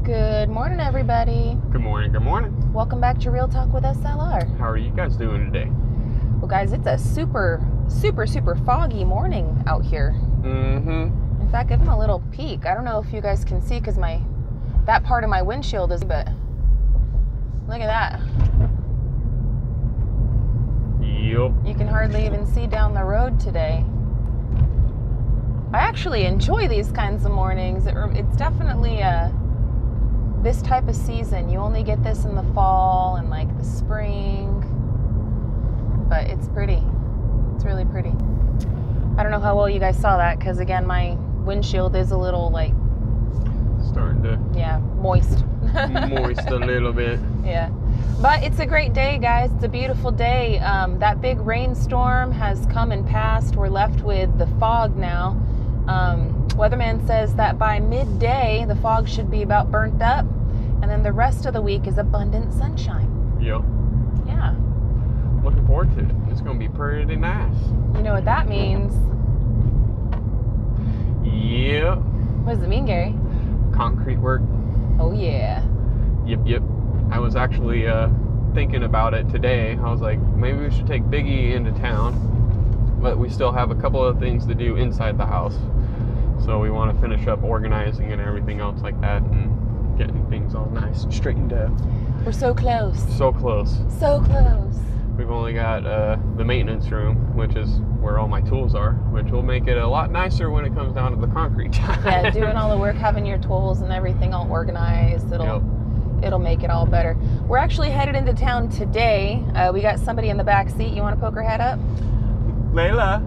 Good morning, everybody. Good morning, good morning. Welcome back to Real Talk with SLR. How are you guys doing today? Well, guys, it's a super foggy morning out here. Mm-hmm. In fact, give them a little peek. I don't know if you guys can see because that part of my windshield is, but look at that. Yup. You can hardly even see down the road today. I actually enjoy these kinds of mornings. It's definitely this type of season. You only get this in the fall and like the spring, but it's pretty. It's really pretty. I don't know how well you guys saw that because again, my windshield is a little like Starting to moist. moist a little bit. Yeah. But it's a great day, guys. It's a beautiful day. That big rainstorm has come and passed. We're left with the fog now. Weatherman says that by midday, the fog should be about burnt up. And then the rest of the week is abundant sunshine. Yep. Yeah. Looking forward to it. It's going to be pretty nice. You know what that means? Yep. What does it mean, Gary? Concrete work. Oh, yeah. Yep. I was actually thinking about it today. I was like, maybe we should take Biggie into town, but we still have a couple of things to do inside the house. So we want to finish up organizing and everything else like that and getting things all nice and straightened out. We're so close. So close. So close. We've only got the maintenance room, which is where all my tools are, which will make it a lot nicer when it comes down to the concrete time. Yeah, doing all the work, having your tools and everything all organized. It'll make it all better. We're actually headed into town today. We got somebody in the back seat. You want to poke her head up? Layla.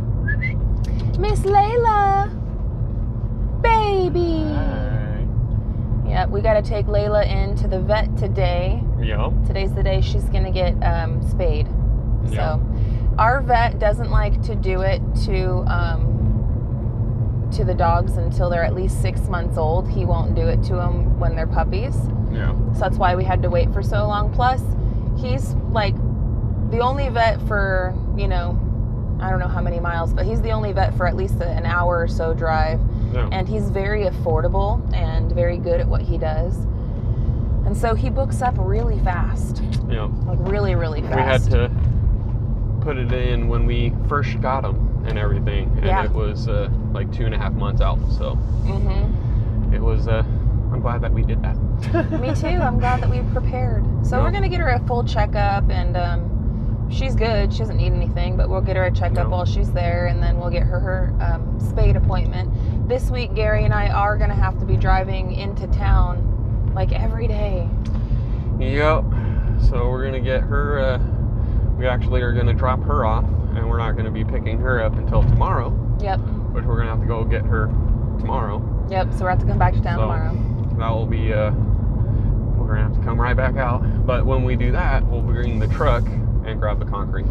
Miss Layla. Baby. Hi. Yeah, we got to take Layla into the vet today. Yep. Today's the day she's going to get spayed. Yep. So our vet doesn't like to do it to the dogs until they're at least 6 months old. He won't do it to them when they're puppies. Yeah. So that's why we had to wait for so long. Plus, he's like the only vet for, I don't know how many miles, but he's the only vet for at least an hour or so drive. Yeah. And he's very affordable and very good at what he does. And so he books up really fast. Yeah. Like really, really fast. We had to put it in when we first got him and everything. And Yeah. it was like 2.5 months out. So it was, I'm glad that we did that. Me too. I'm glad that we prepared. So we're going to get her a full checkup and she's good. She doesn't need anything, but we'll get her a checkup while she's there, and then we'll get her spayed appointment. This week, Gary and I are going to have to be driving into town like every day. Yep. So we're going to get her, we actually are going to drop her off, and we're not going to be picking her up until tomorrow. Yep. But we're going to have to go get her tomorrow. Yep, so we'll have to come back to town tomorrow. That will be, we're going to have to come right back out. But when we do that, we'll bring the truck and grab the concrete.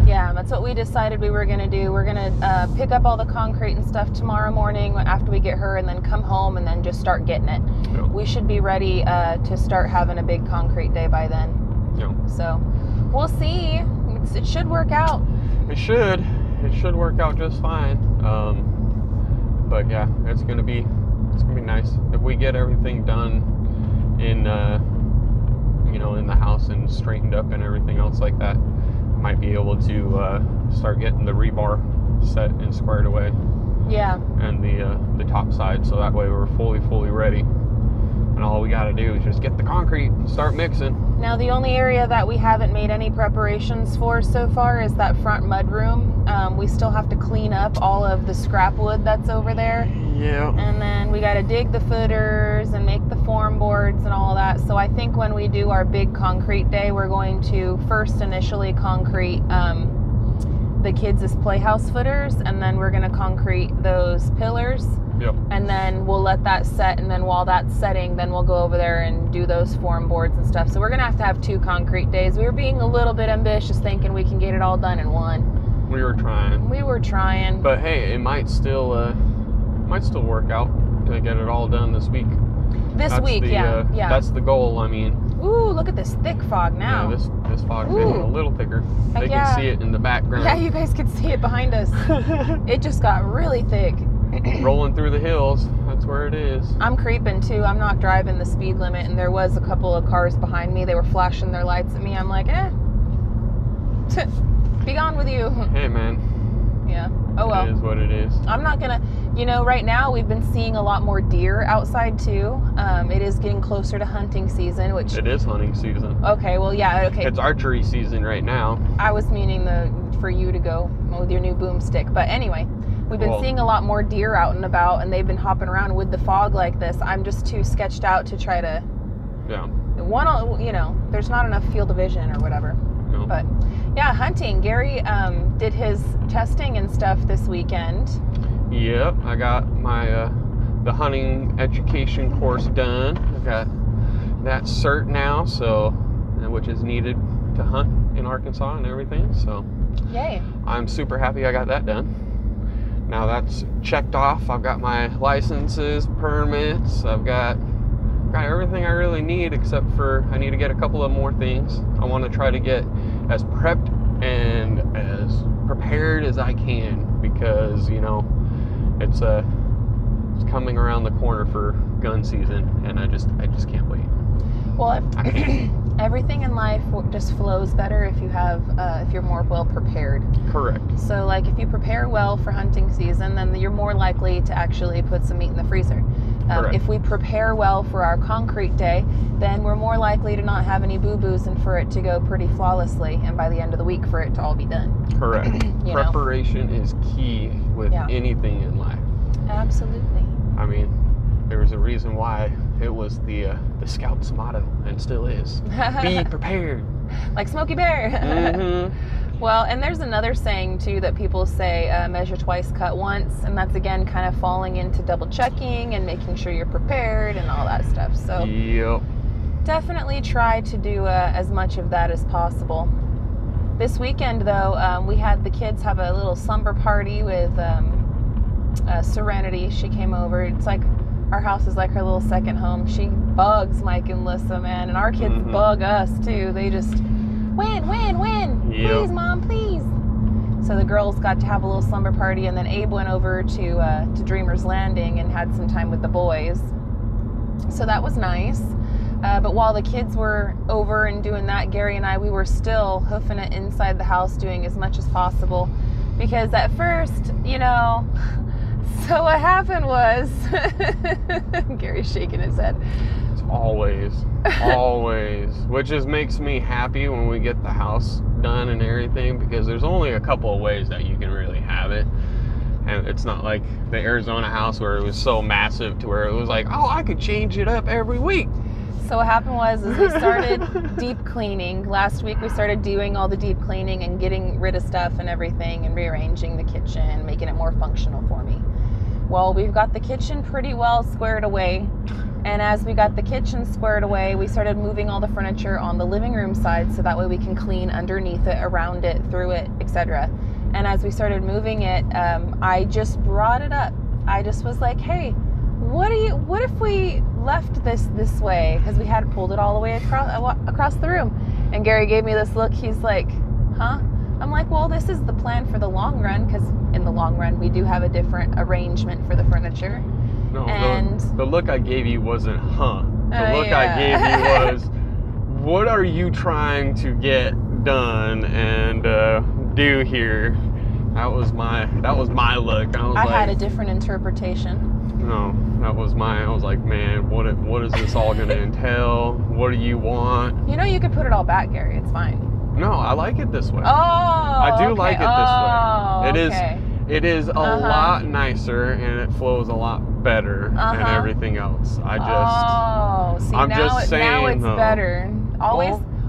Yeah, that's what we decided we were going to do. We're going to pick up all the concrete and stuff tomorrow morning after we get her, and then come home and then just start getting it. Yep. We should be ready to start having a big concrete day by then. Yep. So we'll see. It should work out. It should work out just fine. But yeah, it's gonna be nice if we get everything done in in the house and straightened up and everything else like that. Might be able to start getting the rebar set and squared away. Yeah. And the top side, so that way we're fully ready. And all we got to do is just get the concrete and start mixing. Now, the only area that we haven't made any preparations for so far is that front mud room. We still have to clean up all of the scrap wood that's over there. Yeah. And then we got to dig the footers and make the form boards and all of that. So I think when we do our big concrete day, we're going to first initially concrete the kids' playhouse footers, and then we're going to concrete those pillars. Yep. And then we'll let that set, and then while that's setting, then we'll go over there and do those form boards and stuff. So we're going to have 2 concrete days. We were being a little bit ambitious, thinking we can get it all done in one. We were trying. But hey, it might still work out to get it all done this week. This week, yeah. That's the goal, I mean. Ooh, look at this thick fog now. Yeah, this fog's getting a little thicker. They can see it in the background. Yeah, you guys can see it behind us. It just got really thick. Rolling through the hills. That's where it is. I'm creeping too. I'm not driving the speed limit, and there was a couple of cars behind me. They were flashing their lights at me. I'm like, be gone with you. Hey, man. Yeah. Oh well. It is what it is. I'm not gonna, right now we've been seeing a lot more deer outside too. It is getting closer to hunting season, which... It is hunting season. Okay, well, yeah, okay. It's archery season right now. I was meaning for you to go with your new boomstick. But anyway, we've been seeing a lot more deer out and about, and they've been hopping around with the fog like this. I'm just too sketched out to try to... Yeah. There's not enough field of vision or whatever. No. But yeah, hunting. Gary did his testing and stuff this weekend. Yep, I got my the hunting education course done. I got that cert now, which is needed to hunt in Arkansas and everything. So yay! I'm super happy I got that done. Now that's checked off. I've got my licenses, permits. I've got everything I really need, except for I need to get a couple of more things. I want to try to get as prepped and as prepared as I can, because it's coming around the corner for gun season, and I just can't wait. Well, everything in life just flows better if you're more well prepared. Correct. So like if you prepare well for hunting season, then you're more likely to actually put some meat in the freezer. If we prepare well for our concrete day, then we're more likely to not have any boo-boos and for it to go pretty flawlessly, and by the end of the week for it to all be done. Correct. Preparation is key with anything in life. Absolutely. I mean, there was a reason why it was the Scouts motto, and still is. Be prepared. Like Smokey Bear. Mm-hmm. Well, and there's another saying too that people say, measure twice, cut once, and that's again kind of falling into double checking and making sure you're prepared and all that stuff. So yep. Definitely try to do as much of that as possible. This weekend though, we had the kids have a little slumber party with Serenity. She came over. It's like our house is like her little second home. She bugs Mike and Lissa, man, and our kids bug us too. They just win. Yep. Please, Mom, please. So the girls got to have a little slumber party, and then Abe went over to Dreamer's Landing and had some time with the boys. So that was nice. But while the kids were over and doing that, Gary and we were still hoofing it inside the house, doing as much as possible. Because at first, so what happened was, Gary's shaking his head. Always, which makes me happy when we get the house done and everything, because there's only a couple of ways that you can really have it, and it's not like the Arizona house where it was so massive to where it was like, oh, I could change it up every week. So what happened was we started deep cleaning. Last week we started doing all the deep cleaning and getting rid of stuff and everything and rearranging the kitchen, making it more functional for me. Well, we've got the kitchen pretty well squared away. And as we got the kitchen squared away, we started moving all the furniture on the living room side so that way we can clean underneath it, around it, through it, etc. And as we started moving it, I just brought it up. I just was like, hey, what if we left this way? Because we had pulled it all the way across the room. And Gary gave me this look. He's like, huh? I'm like, well, this is the plan for the long run, because in the long run, we do have a different arrangement for the furniture. No, the look I gave you wasn't, huh? The look I gave you was, what are you trying to get done and do here? That was my look. I had a different interpretation. No, that was mine. I was like, man, what is this all going to entail? What do you want? You could put it all back, Gary. It's fine. No, I like it this way. Oh, I do like it this way. Okay. It is a lot nicer, and it flows a lot better and everything else. Now it's better.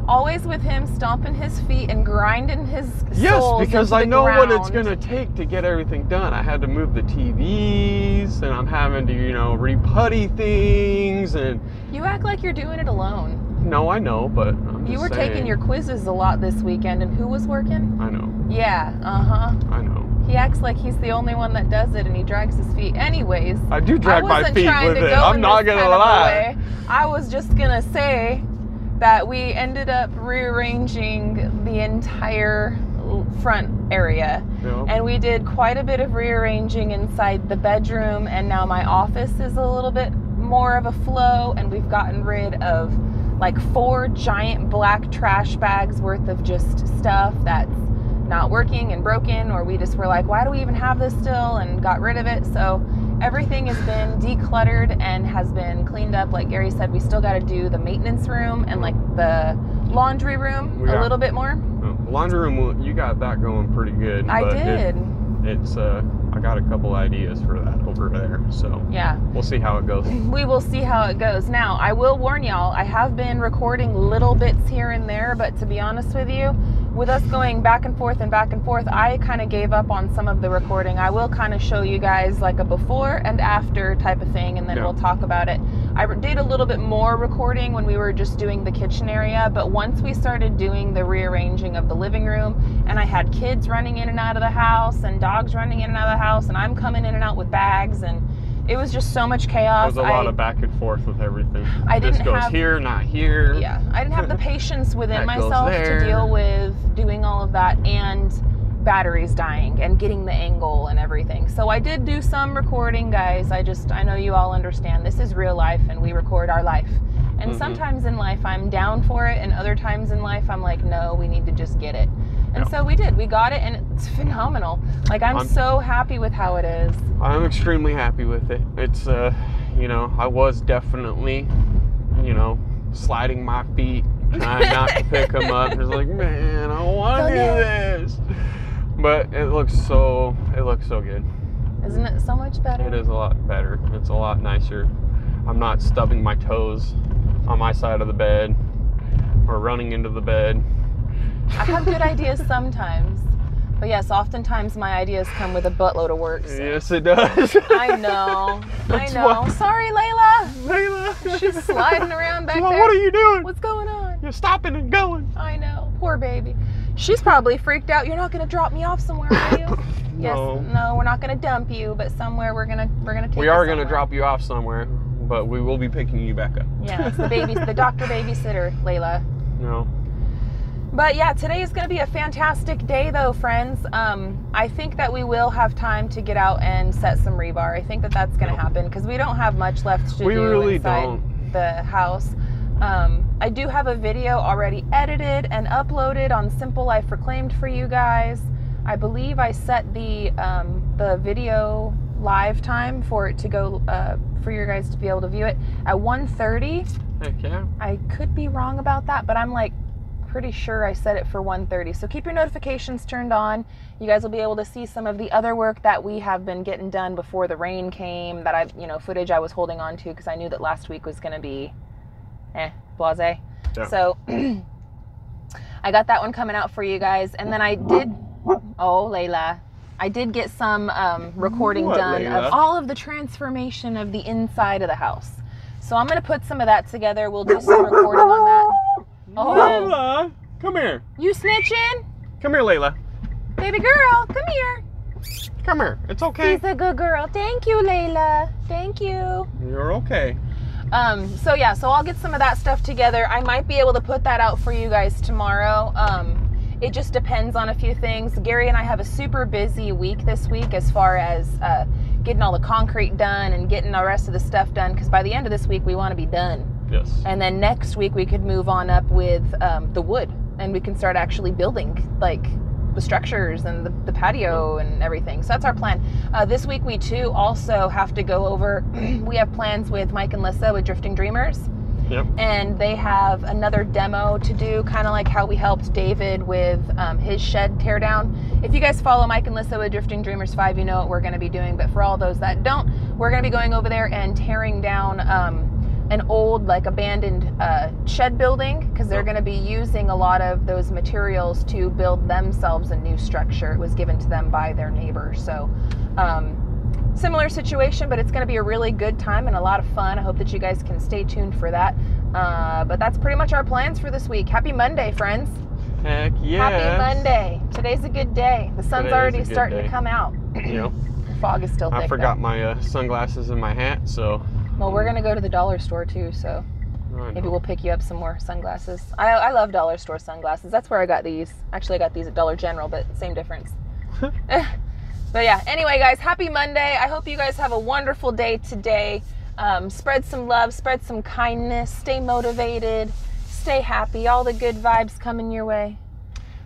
Always with him stomping his feet and grinding his soles. Yes, because I know ground. what it's going to take to get everything done. I had to move the TVs, and I'm having to, re-putty things, and... You act like you're doing it alone. No, I know, but I'm just You were saying. taking your quizzes a lot this weekend, and who was working? I know. Yeah, I know. He acts like he's the only one that does it, and he drags his feet. Anyways, I do drag my feet with it. I'm not gonna lie. I was just gonna say that we ended up rearranging the entire front area. Yep. And we did quite a bit of rearranging inside the bedroom, and now my office is a little bit more of a flow, and we've gotten rid of like 4 giant black trash bags worth of just stuff that's not working and broken, or we just were like, why do we even have this still, and got rid of it. So everything has been decluttered and has been cleaned up. Like Gary said, we still got to do the maintenance room and like the laundry room a little bit more. Laundry room, you got that going pretty good. I did. It's I got a couple ideas for that over there, so yeah, we'll see how it goes. We will see how it goes. Now, I will warn y'all, I have been recording little bits here and there, but to be honest with you, with us going back and forth, I kind of gave up on some of the recording. I will kind of show you guys like a before and after type of thing, and then we'll talk about it. I did a little bit more recording when we were just doing the kitchen area, but once we started doing the rearranging of the living room, and I had kids running in and out of the house, and dogs running in and out of the house, and I'm coming in and out with bags, and it was just so much chaos. It was a lot of back and forth with everything. This goes here, not here. Yeah, I didn't have the patience within myself to deal with doing all of that and batteries dying and getting the angle and everything. So I did do some recording, guys. I know you all understand. This is real life, and we record our life. And sometimes in life I'm down for it, and other times in life I'm like, no, we need to just get it. And so we did. We got it, and it's phenomenal. Like, I'm so happy with how it is. I'm extremely happy with it. It's, you know, I was definitely, you know, sliding my feet, trying not to pick them up. It's like, man, I want to do this. But it looks so good. Isn't it so much better? It is a lot better. It's a lot nicer. I'm not stubbing my toes on my side of the bed or running into the bed. I have good ideas sometimes. But yes, oftentimes my ideas come with a buttload of work. So. Yes, it does. I know. I know. Sorry, Layla. She's sliding around back there. What are you doing? What's going on? You're stopping and going. I know. Poor baby. She's probably freaked out. You're not going to drop me off somewhere, are you? No. Yes. No, we're not going to dump you, but somewhere we're gonna take you. We are going to drop you off somewhere, but we will be picking you back up. Yeah, it's the doctor babysitter, Layla. No. But yeah, today is going to be a fantastic day though, friends. I think that we will have time to get out and set some rebar. I think that that's going to happen because we don't have much left to do inside the house. I do have a video already edited and uploaded on Simple Life Reclaimed for you guys. I believe I set the video live time for it to go, for you guys to be able to view it at 1:30. Heck yeah. I could be wrong about that, but I'm like pretty sure I set it for 1:30. So keep your notifications turned on. You guys will be able to see some of the other work that we have been getting done before the rain came, that footage I was holding on to because I knew that last week was going to be blasé. Yeah. So I got that one coming out for you guys. And then I did, Layla, I did get some recording done of all of the transformation of the inside of the house. So I'm going to put some of that together. We'll do some recording on that. Oh. Layla, come here. You snitching? Come here, Layla. Baby girl, come here. Come here. It's okay. She's a good girl. Thank you, Layla. Thank you. You're okay. So I'll get some of that stuff together. I might be able to put that out for you guys tomorrow. It just depends on a few things. Gary and I have a super busy week this week as far as getting all the concrete done and getting the rest of the stuff done, because by the end of this week we want to be done. Yes. And then next week we could move on up with the wood, and we can start actually building like the structures and the patio and everything. So that's our plan. This week we too also have to go over, we have plans with Mike and Lissa with Drifting Dreamers. Yep. And they have another demo to do, kind of like how we helped David with his shed tear down. If you guys follow Mike and Lissa with Drifting Dreamers 5, you know what we're going to be doing. But for all those that don't, we're going to be going over there and tearing down an old, like, abandoned shed building, because they're going to be using a lot of those materials to build themselves a new structure. It was given to them by their neighbor. So similar situation, but it's going to be a really good time and a lot of fun. I hope that you guys can stay tuned for that. But that's pretty much our plans for this week. Happy Monday, friends. Heck yeah. Happy Monday. Today's a good day. The sun's already starting to come out. Yep. The fog is still thick. I forgot my sunglasses and my hat, so. Well, we're going to go to the dollar store too, so. Maybe we'll pick you up some more sunglasses. I love dollar store sunglasses. That's where I got these. Actually, I got these at Dollar General, but same difference. But yeah, anyway, guys, happy Monday. I hope you guys have a wonderful day today. Spread some love, spread some kindness, stay motivated, stay happy, all the good vibes coming your way.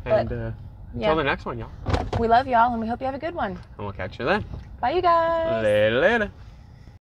And until the next one, y'all. We love y'all, and we hope you have a good one. And we'll catch you then. Bye, you guys. Later.